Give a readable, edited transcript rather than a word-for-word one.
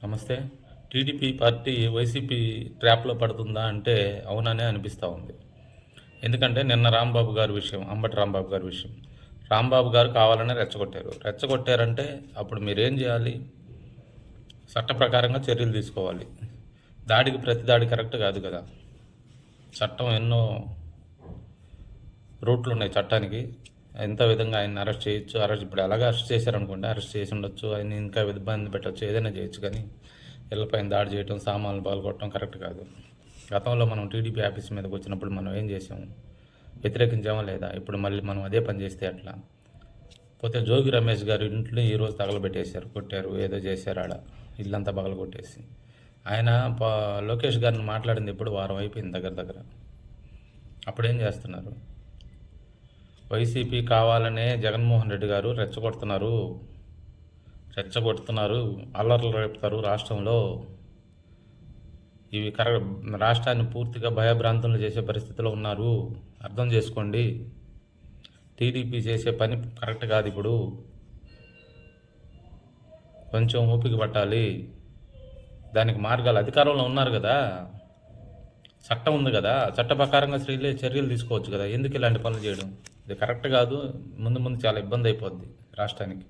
నమస్తే. TDP party YCP ట్రాప్‌లో పడుతుందా అంటే అవుననే అనిపిస్తూ ఉంది. ఎందుకంటే నిన్న రాంబాబు గారి విషయం, అంబటి రాంబాబు గారి విషయం. రాంబాబు గారు కావాలనే రెచ్చగొట్టారు. రెచ్చగొట్టారంటే అప్పుడు మీరేం చేయాలి? చట్ట ప్రకారంగా చర్యలు తీసుకోవాలి. దాడికి ప్రతి దాడి కరెక్ట్ కాదు కదా! చట్టం ఎన్నో రూట్లు ఉన్నాయి చట్టానికి. ఎంత విధంగా ఆయన్ని అరెస్ట్ చేయొచ్చు. ఇప్పుడు ఎలాగో అరెస్ట్ చేశారనుకోండి, అరెస్ట్ చేసి ఉండొచ్చు. ఆయన ఇంకా ఇబ్బంది పెట్టొచ్చు, ఏదైనా చేయొచ్చు. కానీ ఇళ్ళపైన దాడి చేయటం, సామాన్లు పగలగొట్టడం కరెక్ట్ కాదు. గతంలో మనం టీడీపీ ఆఫీస్ మీదకి వచ్చినప్పుడు మనం ఏం చేసాము? వ్యతిరేకించామా లేదా? ఇప్పుడు మళ్ళీ మనం అదే పని చేస్తే ఎట్లా? పోతే జోగి రమేష్ గారి ఇంట్లో ఈరోజు తగలబెట్టేశారు, కొట్టారు, ఏదో చేశారు ఆడ ఇల్లంతా పగలగొట్టేసి. ఆయన లోకేష్ గారిని మాట్లాడింది ఇప్పుడు వారం అయిపోయింది దగ్గర దగ్గర. అప్పుడేం చేస్తున్నారు? వైసీపీ కావాలనే జగన్మోహన్ రెడ్డి గారు రెచ్చగొడుతున్నారు, అల్లర్లు రేపుతారు రాష్ట్రంలో. ఇవి రాష్ట్రాన్ని పూర్తిగా భయభ్రాంతులు చేసే పరిస్థితిలో ఉన్నారు. అర్థం చేసుకోండి. టీడీపీ చేసే పని కరెక్ట్ కాదు. ఇప్పుడు కొంచెం ఓపిక పట్టాలి. దానికి మార్గాలు, అధికారంలో ఉన్నారు కదా, చట్టం ఉంది కదా, చట్ట ప్రకారంగా చర్యలు తీసుకోవచ్చు కదా. ఎందుకు ఇలాంటి పనులు చేయడం? ఇది కరెక్ట్ కాదు. ముందు ముందు చాలా ఇబ్బంది అయిపోద్ది రాష్ట్రానికి.